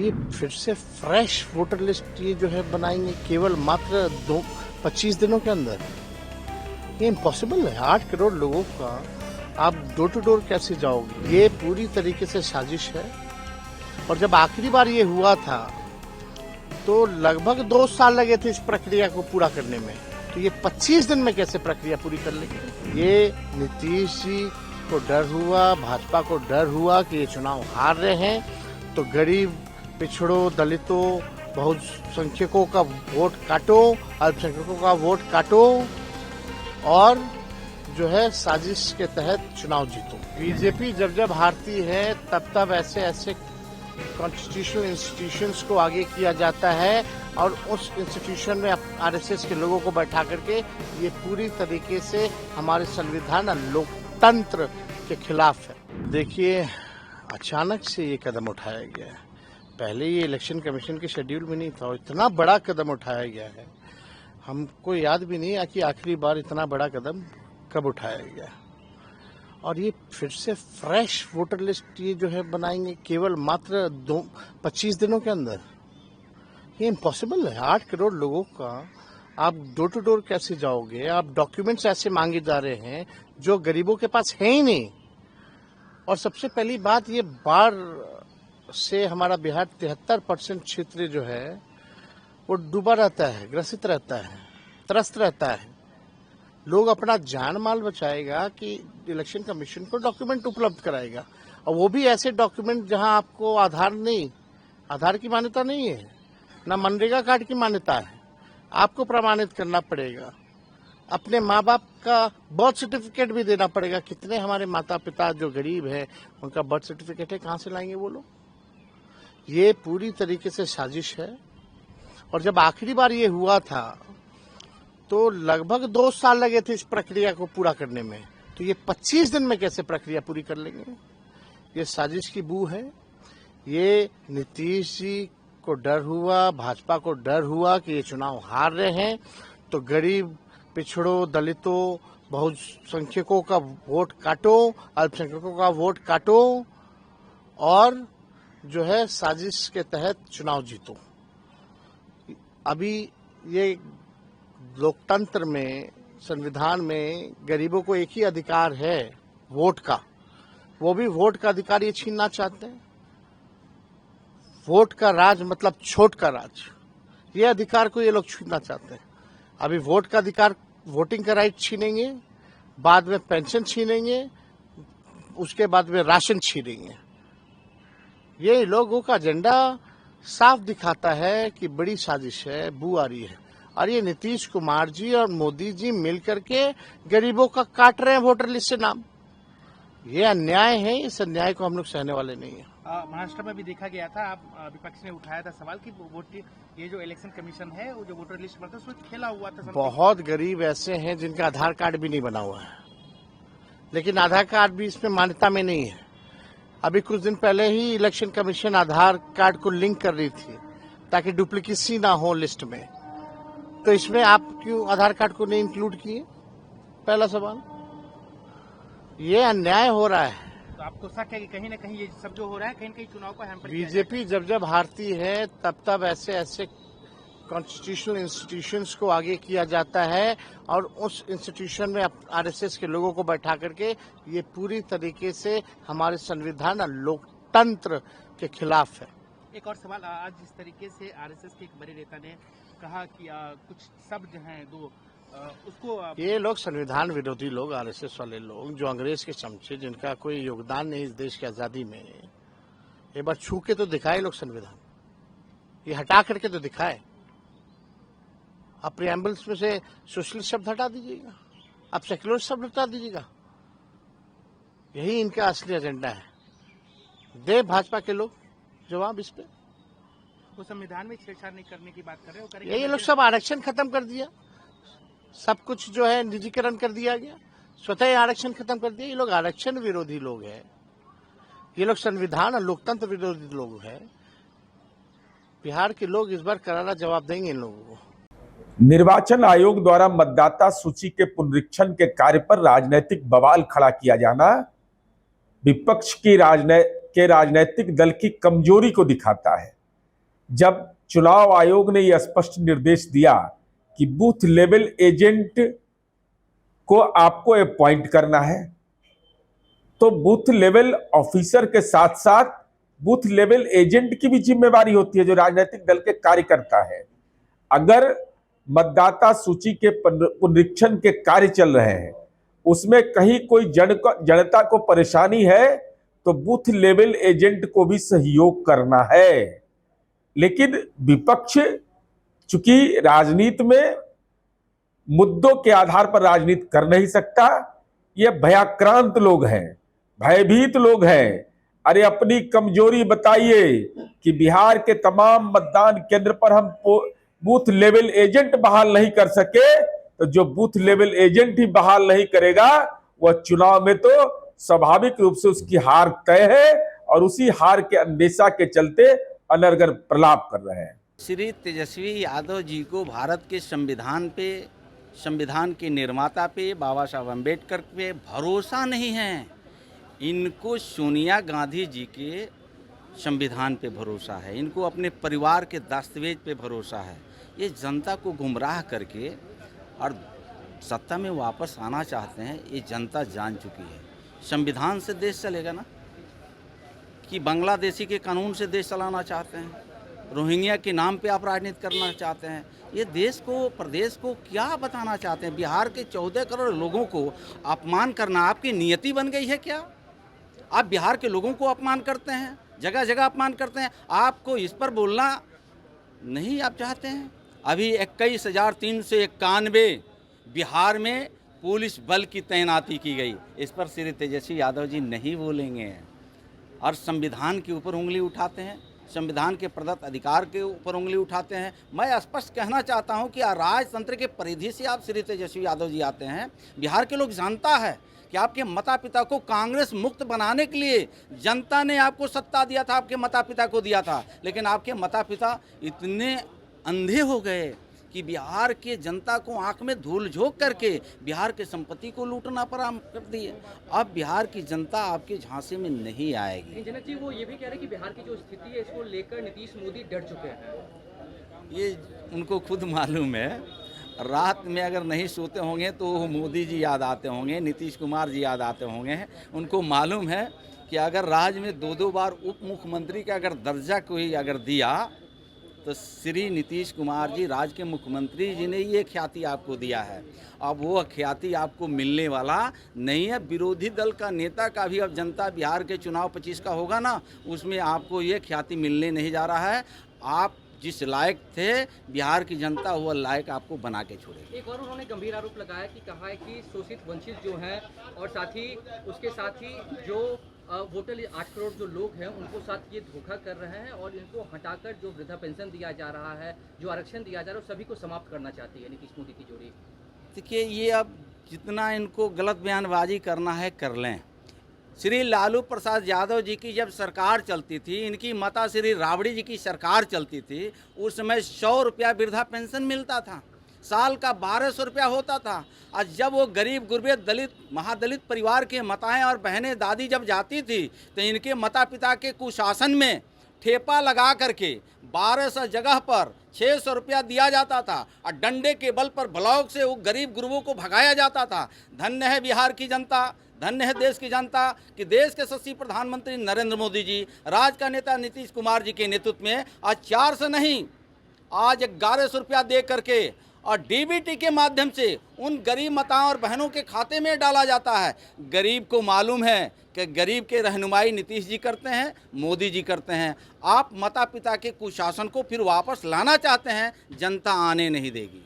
ये फिर से फ्रेश वोटर लिस्ट ये जो है बनाएंगे केवल मात्र 25 दिनों के अंदर। ये इम्पॉसिबल है। 8 करोड़ लोगों का आप डोर टू डोर कैसे जाओगे? ये पूरी तरीके से साजिश है। और जब आखिरी बार ये हुआ था तो लगभग 2 साल लगे थे इस प्रक्रिया को पूरा करने में, तो ये 25 दिन में कैसे प्रक्रिया पूरी कर लेंगे? ये नीतीश जी को डर हुआ, भाजपा को डर हुआ कि ये चुनाव हार रहे हैं, तो गरीब, पिछड़ों, दलितों, बहुसंख्यकों का वोट काटो, अल्पसंख्यकों का वोट काटो और जो है साजिश के तहत चुनाव जीतो। बीजेपी जब जब हारती है तब तब ऐसे ऐसे कॉन्स्टिट्यूशनल इंस्टीट्यूशंस को आगे किया जाता है और उस इंस्टीट्यूशन में आरएसएस के लोगों को बैठा करके ये पूरी तरीके से हमारे संविधान और लोकतंत्र के खिलाफ है। देखिए, अचानक से ये कदम उठाया गया है। पहले ये इलेक्शन कमीशन के शेड्यूल में नहीं था और इतना बड़ा कदम उठाया गया है, हमको याद भी नहीं है कि आखिरी बार इतना बड़ा कदम कब उठाया गया। और ये फिर से फ्रेश वोटर लिस्ट ये जो है बनाएंगे केवल मात्र 25 दिनों के अंदर। ये इम्पॉसिबल है। 8 करोड़ लोगों का आप डोर टू डोर कैसे जाओगे? आप डॉक्यूमेंट्स ऐसे मांगे जा रहे हैं जो गरीबों के पास है ही नहीं। और सबसे पहली बात, ये बाढ़ से हमारा बिहार 73% क्षेत्र जो है वो डूबा रहता है, ग्रसित रहता है, त्रस्त रहता है। लोग अपना जान माल बचाएगा कि इलेक्शन कमीशन को डॉक्यूमेंट उपलब्ध कराएगा, और वो भी ऐसे डॉक्यूमेंट जहां आपको आधार की मान्यता नहीं है, ना मनरेगा कार्ड की मान्यता है। आपको प्रमाणित करना पड़ेगा, अपने माँ बाप का बर्थ सर्टिफिकेट भी देना पड़ेगा। कितने हमारे माता पिता जो गरीब है उनका बर्थ सर्टिफिकेट है, कहाँ से लाएंगे वो लोग? ये पूरी तरीके से साजिश है। और जब आखिरी बार ये हुआ था तो लगभग 2 साल लगे थे इस प्रक्रिया को पूरा करने में, तो ये 25 दिन में कैसे प्रक्रिया पूरी कर लेंगे? ये साजिश की बू है। ये नीतीश जी को डर हुआ, भाजपा को डर हुआ कि ये चुनाव हार रहे हैं, तो गरीब, पिछड़ों, दलितों, बहुसंख्यकों का वोट काटो, अल्पसंख्यकों का वोट काटो और जो है साजिश के तहत चुनाव जीतो। अभी ये लोकतंत्र में, संविधान में गरीबों को एक ही अधिकार है, वोट का। वो भी वोट का अधिकार ये छीनना चाहते हैं। वोट का राज मतलब छोट का राज, ये अधिकार को ये लोग छीनना चाहते हैं। अभी वोट का अधिकार, वोटिंग का राइट छीनेंगे, बाद में पेंशन छीनेंगे, उसके बाद में राशन छीनेंगे। ये लोगों का एजेंडा साफ दिखाता है कि बड़ी साजिश है, बू आ रही है। और ये नीतीश कुमार जी और मोदी जी मिलकर के गरीबों का काट रहे हैं वोटर लिस्ट से नाम। ये अन्याय है, इस अन्याय को हम लोग सहने वाले नहीं है। महाराष्ट्र में भी देखा गया था, आप विपक्ष ने उठाया था सवाल कि ये जो इलेक्शन कमीशन है वो जो वोटर लिस्ट बनता है उसमें खेला हुआ था। बहुत गरीब ऐसे हैं जिनका आधार कार्ड भी नहीं बना हुआ है, लेकिन आधार कार्ड भी इसमें मान्यता में नहीं है। अभी कुछ दिन पहले ही इलेक्शन कमीशन आधार कार्ड को लिंक कर रही थी ताकि डुप्लीकेसी ना हो लिस्ट में, तो इसमें आप क्यों आधार कार्ड को नहीं इंक्लूड किए? पहला सवाल। ये अन्याय हो रहा है। तो आपको शक है कि कहीं ना कहीं ये सब जो हो रहा है कहीं ना कहीं चुनाव को हैम्पर? बीजेपी जब जब हारती है तब तब ऐसे ऐसे कॉन्स्टिट्यूशनल इंस्टीट्यूशंस को आगे किया जाता है और उस इंस्टीट्यूशन में आरएसएस के लोगों को बैठा करके ये पूरी तरीके से हमारे संविधान और लोकतंत्र के खिलाफ है। एक और सवाल, आज जिस तरीके से आरएसएस के एक बड़े नेता ने कहा कि कुछ शब्द हैं दो, उसको ये लोग संविधान विरोधी लोग, आरएसएस वाले लोग जो अंग्रेज के चमचे, जिनका कोई योगदान नहीं इस देश की आजादी में, एक बार छू के तो दिखाए लोग संविधान, ये हटा करके तो दिखाए। आप प्रिएम्बल्स में से सोशलिस्ट शब्द हटा दीजिएगा, आप सेक्युलर शब्द हटा दीजिएगा। यही इनका असली एजेंडा है। दे भाजपा के लोग जवाब इस पे। वो संविधान में छेड़छाड़ नहीं करने की बात कर रहे हो। ये लोग सब आरक्षण खत्म कर दिया, सब कुछ जो है निजीकरण कर दिया गया, स्वतः ही आरक्षण खत्म कर दिया। ये लोग आरक्षण विरोधी लोग हैं, ये लोग संविधान और लोकतंत्र विरोधी लोग हैं। बिहार के लोग इस बार करारा जवाब देंगे इन लोगों को। निर्वाचन आयोग द्वारा मतदाता सूची के पुनरीक्षण के कार्य पर राजनीतिक बवाल खड़ा किया जाना विपक्ष की राजनीतिक दल की कमजोरी को दिखाता है। जब चुनाव आयोग ने यह स्पष्ट निर्देश दिया कि बूथ लेवल एजेंट को आपको अपॉइंट करना है, तो बूथ लेवल ऑफिसर के साथ साथ बूथ लेवल एजेंट की भी जिम्मेवारी होती है, जो राजनीतिक दल के कार्यकर्ता है। अगर मतदाता सूची के पुनरीक्षण के कार्य चल रहे हैं, उसमें कहीं कोई जनता को परेशानी है, तो बूथ लेवल एजेंट को भी सहयोग करना है। लेकिन विपक्ष चूंकि राजनीति में मुद्दों के आधार पर राजनीति कर नहीं सकता, ये भयाक्रांत लोग हैं, भयभीत लोग हैं। अरे अपनी कमजोरी बताइए कि बिहार के तमाम मतदान केंद्र पर हम बूथ लेवल एजेंट बहाल नहीं कर सके, तो जो बूथ लेवल एजेंट ही बहाल नहीं करेगा, वह चुनाव में तो स्वाभाविक रूप से उसकी हार तय है, और उसी हार के अंदेशा के चलते अनर्गल प्रलाप कर रहे हैं। श्री तेजस्वी यादव जी को भारत के संविधान पे, संविधान के निर्माता पे, बाबा साहब अम्बेडकर पे भरोसा नहीं है। इनको सोनिया गांधी जी के संविधान पे भरोसा है, इनको अपने परिवार के दस्तावेज पे भरोसा है। ये जनता को गुमराह करके और सत्ता में वापस आना चाहते हैं, ये जनता जान चुकी है। संविधान से देश चलेगा ना, कि बांग्लादेशी के कानून से देश चलाना चाहते हैं, रोहिंग्या के नाम पे आप राजनीति करना चाहते हैं। ये देश को, प्रदेश को क्या बताना चाहते हैं? बिहार के 14 करोड़ लोगों को अपमान करना आपकी नियति बन गई है क्या? आप बिहार के लोगों को अपमान करते हैं, जगह जगह अपमान करते हैं। आपको इस पर बोलना नहीं आप चाहते हैं? अभी 21,391 बिहार में पुलिस बल की तैनाती की गई, इस पर श्री तेजस्वी यादव जी नहीं बोलेंगे। और संविधान के ऊपर उंगली उठाते हैं, संविधान के प्रदत्त अधिकार के ऊपर उंगली उठाते हैं। मैं स्पष्ट कहना चाहता हूं कि राजतंत्र के परिधि से आप श्री तेजस्वी यादव जी आते हैं। बिहार के लोग जानता है कि आपके माता पिता को कांग्रेस मुक्त बनाने के लिए जनता ने आपको सत्ता दिया था, आपके माता पिता को दिया था, लेकिन आपके माता पिता इतने अंधे हो गए कि बिहार के जनता को आंख में धूल झोंक करके बिहार के संपत्ति को लूटना प्रारंभ कर दिए। अब बिहार की जनता आपके झांसे में नहीं आएगी। जनक जी, वो ये भी कह रहे हैं कि बिहार की जो स्थिति है, इसको लेकर नीतीश मोदी डर चुके हैं। ये उनको खुद मालूम है। रात में अगर नहीं सोते होंगे तो मोदी जी याद आते होंगे, नीतीश कुमार जी याद आते होंगे। उनको मालूम है कि अगर राज्य में 2-2 बार उप मुख्यमंत्री का अगर दर्जा कोई अगर दिया, तो श्री नीतीश कुमार जी, राज्य के मुख्यमंत्री जी ने ये ख्याति आपको दिया है। अब वो ख्याति आपको मिलने वाला नहीं है। विरोधी दल का नेता का भी अब जनता बिहार के चुनाव 25 का होगा ना, उसमें आपको ये ख्याति मिलने नहीं जा रहा है। आप जिस लायक थे, बिहार की जनता वो लायक आपको बना के छोड़ेगी। एक और उन्होंने गंभीर आरोप लगाया कि कहा है कि शोषित वंचित जो हैं, और साथ ही उसके साथ ही जो वोटर 8 करोड़ जो लोग हैं, उनको साथ ये धोखा कर रहे हैं, और इनको हटाकर जो वृद्धा पेंशन दिया जा रहा है, जो आरक्षण दिया जा रहा है, सभी को समाप्त करना चाहती है नीतीश मोदी की जोड़ी। देखिए, ये अब जितना इनको गलत बयानबाजी करना है कर लें। श्री लालू प्रसाद यादव जी की जब सरकार चलती थी, इनकी माता श्री राबड़ी जी की सरकार चलती थी, उस समय 100 रुपया वृद्धा पेंशन मिलता था, साल का 1200 रुपया होता था। और जब वो गरीब गुरबे दलित महादलित परिवार के माताएं और बहनें दादी जब जाती थी, तो इनके माता पिता के कुशासन में ठेपा लगा करके 1200 जगह पर 600 रुपया दिया जाता था, और डंडे के बल पर ब्लॉक से वो गरीब गुरबों को भगाया जाता था। धन्य है बिहार की जनता, धन्य है देश की जनता कि देश के यशस्वी प्रधानमंत्री नरेंद्र मोदी जी, राज्य का नेता नीतीश कुमार जी के नेतृत्व में आज 400 नहीं, आज 1100 रुपया दे करके और डीबीटी के माध्यम से उन गरीब माताओं और बहनों के खाते में डाला जाता है। गरीब को मालूम है कि गरीब के रहनुमाई नीतीश जी करते हैं, मोदी जी करते हैं। आप माता पिता के कुशासन को फिर वापस लाना चाहते हैं, जनता आने नहीं देगी।